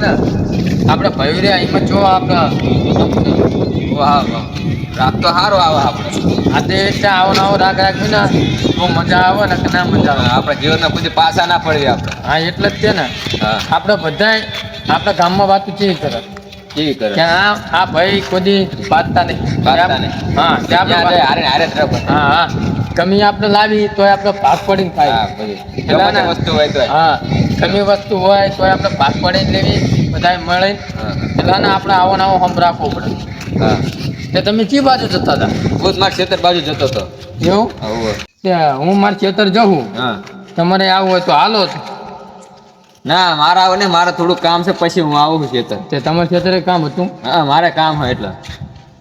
ને આપણે ભયું રે એમાં જો આપણે વાહ વાહ રાગ તો સારો આવે આપણે આ તે એટલે આવો નવો રાગ રાખ્યું ને બહુ મજા આવે ને કે ના મજા આવે આપણે જીવનના કોઈ પાસા ના પડીએ આપણે હા એટલે જ છે ને હા આપણે બધા આપણા ગામમાં વાતું કેવી કરે કેવી કરે કે આ ભાઈ કોઈ બાંધતા નહીં હા ત્યાં આપણે હારે હારે હા હા કમી આપણે લાવી તો આપણે ભાગ પડીને ખાય એટલે વસ્તુ હોય તો હા કમી વસ્તુ હોય તો આપણે ભાગ પડીને લેવી બધા મળે એટલે આપણે આવો નવો હમ રાખવો પડે હા તે તમે કઈ બાજુ જતા હતા હું મારા ખેતર બાજુ જતો હતો એવું હું મારા ખેતર જઉં હા તમારે આવું હોય તો હાલો ના મારા આવે ને મારે થોડુંક કામ છે પછી હું આવું છું ખેતર તે તમારા ખેતરે કામ હતું હા મારે કામ હોય એટલે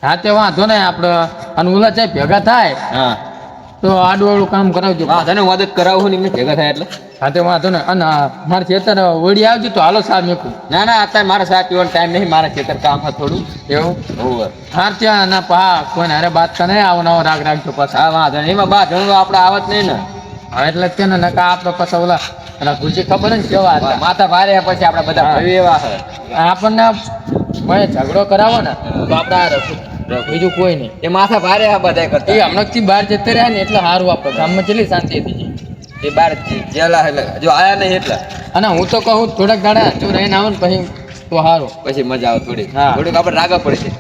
હા તે વાંધો ને આપણે અને ઓલા ચાય ભેગા થાય હા તો આડું કામ કરાવજો તને મદદ કરાવું ને ભેગા થાય એટલે હા તે વાંધો ને અને મારે ખેતર વળી આવજો તો હાલો સાહેબ મેકું ના ના અત્યારે મારે સાહેબ પીવાનો ટાઈમ નહીં મારા ખેતર કામ છે થોડું એવું હોવે હા ત્યાં ના પા કોઈને અરે બાત કા નહીં આવો નવો રાગ રાખજો પાછા હા વાંધો નહીં એમાં બાદ ઘણું આપણે આવત નહીં ને હા એટલે જ ને નકા આપણે પાછા ઓલા અને ગુજી ખબર ને કેવા માથા ભારે પછી આપણે બધા ભરી એવા આપણને ઝઘડો કરાવો ને તો આપણે બીજું કોઈ નહીં એ માથા ભારે આ બધા કરતા એ હમણાંથી બહાર જતા રહ્યા ને એટલે સારું આપણે ગામમાં કેટલી શાંતિ હતી એ બહાર જેલા એટલે જો આયા નહીં એટલે અને હું તો કહું થોડાક દાડા જો રહીને આવો ને પછી તો સારું પછી મજા આવે થોડીક હા થોડીક આપણે રાગા પડશે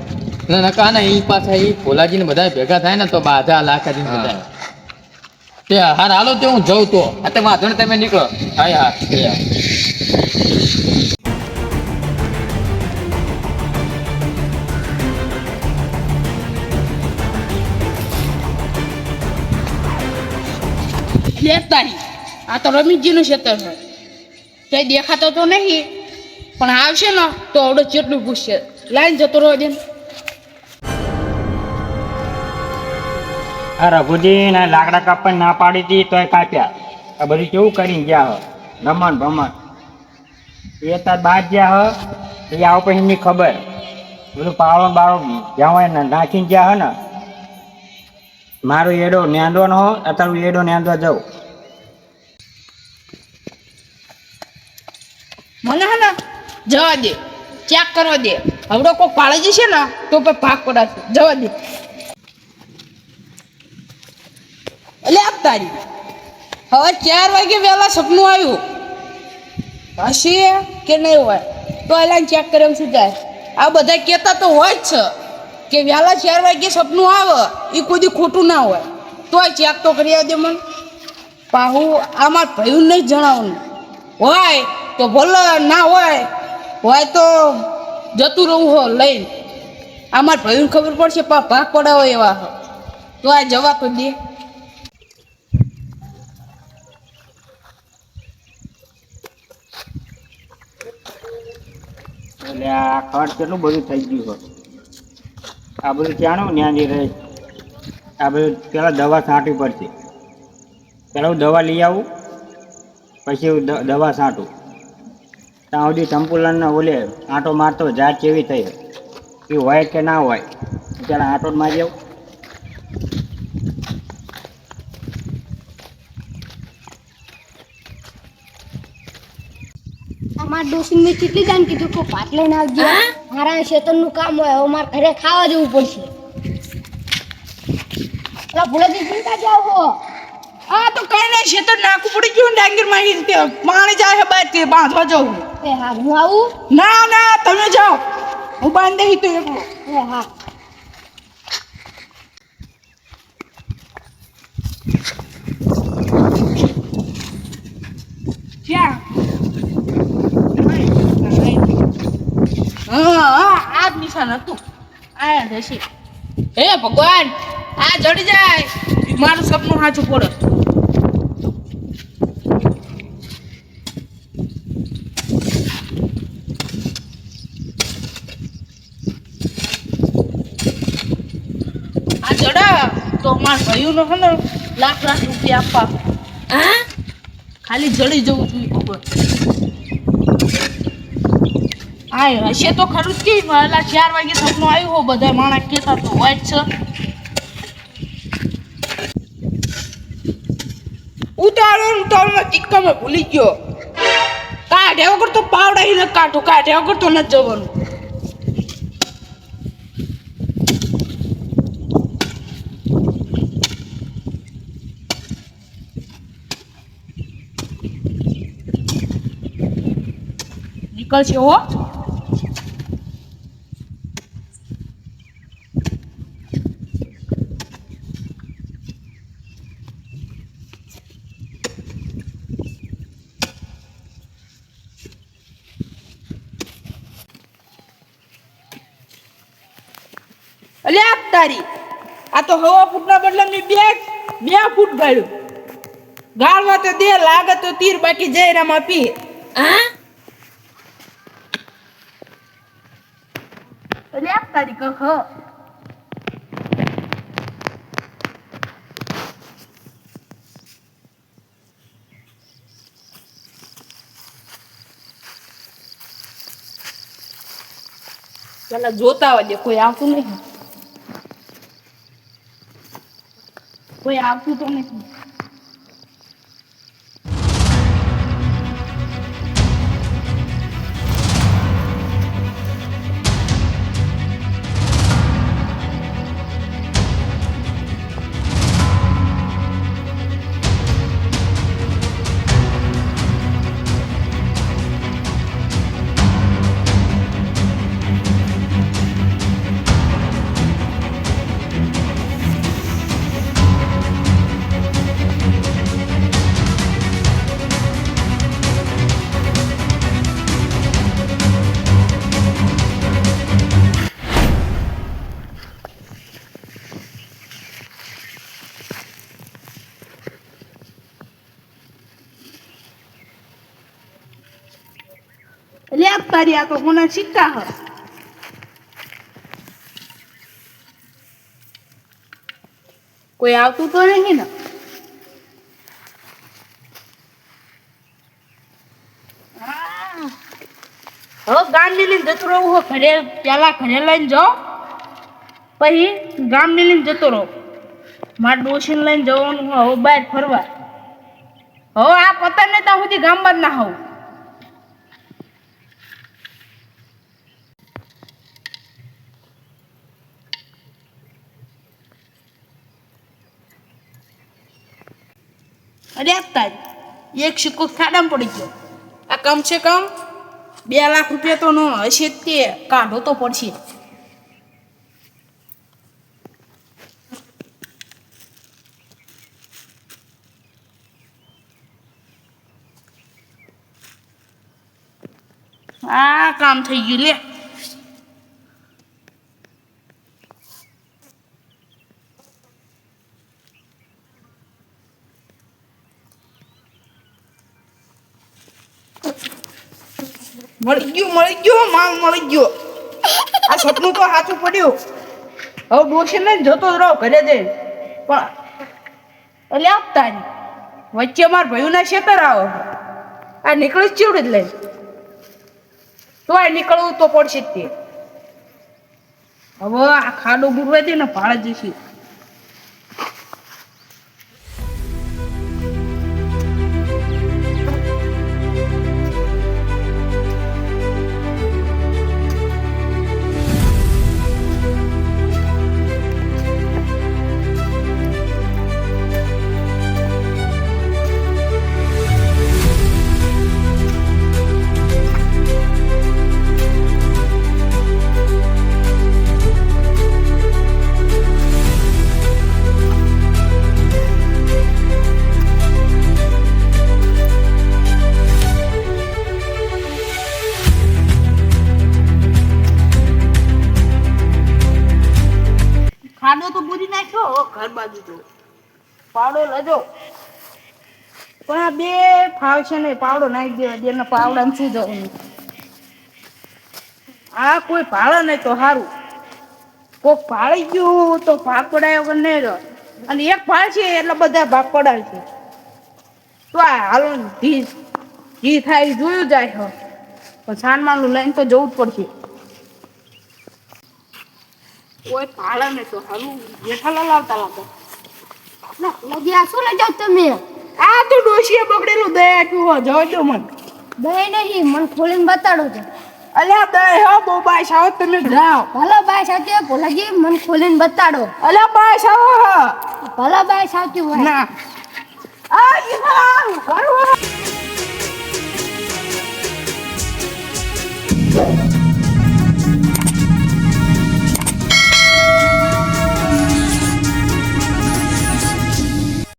ના નકા ને એ પાછા એ ભોલાજીને બધા ભેગા થાય ને તો બાધા લાખાજીને બધા તે હાર હાલો તે હું જઉં તો તે વાંધો ને તમે નીકળો હા હા લેતાની આ તો રમીજીનું ખેતર છે કઈ દેખાતો તો નહીં પણ આવશે ને તો આવડે જેટલું પૂછશે લાઈન જતો રહ્યો દે આ રઘુજી ને લાકડા કાપવાની ના પાડી હતી તો એ કાપ્યા આ બધું કેવું કરીને ગયા હ રમણ ભમણ એ તાર બાદ ગયા હ એ આવો પછી એમની ખબર બધું પાવડો બાળો જ્યાં હોય ને નાખીને ગયા હ ને મારો એડો નેંદવાનો હો અત્યારે એડો નેંદવા જાઉં મને હે ને જવા દે ચેક કરવા દે હવડો કોઈ પાળી જશે ને તો પછી ભાગ પડાશે જવા દે એટલે આપ તારી હવે 4 વાગે વહેલા સપનું આવ્યું હશે કે નહીં હોય તો એલા ચેક કરે શું જાય આ બધા કહેતા તો હોય જ છે કે વહેલા 4 વાગે સપનું આવે એ કોઈ ખોટું ના હોય તોય ચેક તો કરી આવજે મને પાહુ આમાં ભયું નહીં જણાવવાનું હોય તો ભલે ના હોય તો જતું રહું હો લઈને આમાં ભયું ખબર પડશે ભાગ પડાવો એવા તો આ જવા તો દે એટલે આ ખર્ચ કેટલું બધું થઈ ગયું હોય આ બધું ક્યાંનું ન્યાંદી રહે આ બધું પહેલાં દવા છાંટવી પડશે પહેલાં હું દવા લઈ આવું પછી હું દવા છાંટું ત્યાં સુધી ચંપુલાને ઓલે આંટો મારતો જાત કેવી થઈ એ હોય કે ના હોય ત્યારે આંટો મારી આવું અમાર ડોસી મેં કેટલી જાણ કીધું કે ભાત લઈને આવજો મારા ખેતરનું કામ હોય હવે મારે ઘરે ખાવા જવું પડશે ઓલા ભૂલાજી ચિંતા જાવ હો આ તો કઈ નહીં ખેતર નાખું પડી ગયું ડાંગર માં પાણી જાય બાદ તે બાંધવા જાઉં એ હા હું આવું ના ના તમે જાઓ હું બાંધી તો એકલો એ હા ક્યાં હા આ જ નિશાન હતું આયા જશે હે ભગવાન આ જડી જાય મારું સપનું સાચું પડે આ જડા તો મારા ભાઈઓનો છે ને લાખ રૂપિયા આપવા હા ખાલી જડી જવું જોઈએ ખબર હા હશે તો ખરું જ કે વહેલા 4 વાગે સપનું આવ્યું હો બધા માણસ કહેતા તો હોય જ છે ઉતારો ટિક્કા મેં ભૂલી ગયો કાઢ કાઢ્યા વગર તો પાવડા ન કાઢો, કાઢ્યા વગર તો નથી જવાનું. નીકળશે હો. અલ્યા તારી આ તો હવા ફૂટના બદલે મેં બે ફૂટ ગાળ્યું. ગાળવા તો દે, લાગે તો તીર, બાકી જયરામાં પી. હા અલ્યા તારી કહ પેલા જોતા હોય કોઈ આવતું નહીં, કોઈ આવતું તો નથી. લે તારી આ તો કોના સિક્કા હ. કોઈ આવતું તો નહીં ને. હવે ગામ લઈને જતો રહું હો ઘરે, પેલા ઘરે લઈને જાઓ પછી ગામ લઈને જતો રહો. મારા ડોશીને લઈને જવાનું હવે બહાર ફરવા. હવે આ પતા ને ત્યાં સુધી ગામમાં જ ના હોવ. અરે તારી એક સિક્કો ખાડામાં પડી ગયો. આ કમ સે કમ 2 લાખ રૂપિયા તો ન હશે, તે કાઢો તો પડશે. આ કામ થઈ ગયું લે. મળી ગયો માલ મળી ગયો. આ સપનું તો સાચું પડ્યું. હવે ડોશી ને જતો રહો ઘરે જઈ. પણ એટલે આપતાની વચ્ચે મારા ભાઈના ખેતર આવો. આ નીકળી ચીવડી જ લઈ તો આ નીકળવું તો પડશે જ તે. હવે આ ખાડો બુરવા દે ને ભાડે જશે. ખાડો તો બુરી નાખ્યો ઘર બાજુ તો પાવડો લજો. પણ આ બે ફાવ છે ને પાવડો નાખી દેવા દે ને. પાવડામાં શું જવાનું? આ કોઈ ભાડે નહીં તો સારું. કોક ભાળી ગયું તો ભાગ પડાય વગર નહીં રહે. અને એક ભાળ છે એટલે બધા ભાગ પડાય છે. તો આ હાલો ઘી થાય જોયું જાય હ. પણ સાનમાનું લઈને તો જવું જ પડશે. કોઈ ભાડે નહીં તો સારું. જેઠાલાલ આવતા લાગે. લગી આ શું લઈ જાવ તમે? આ તો ડોશીએ બગડેલું દયા આપ્યું હો. જવા દો મને. દહીં નહીં મને ખોલીને બતાડો તો અલ્યા દહીં હો બહુ બાઈસ આવો તમે જાઓ ભલો બાય સાચી ભોલાજી મને ખોલીને બતાડો અલ્યા બાઈસ આવો ભલો બાય સાચી હોય ના આ ઈ હા કરું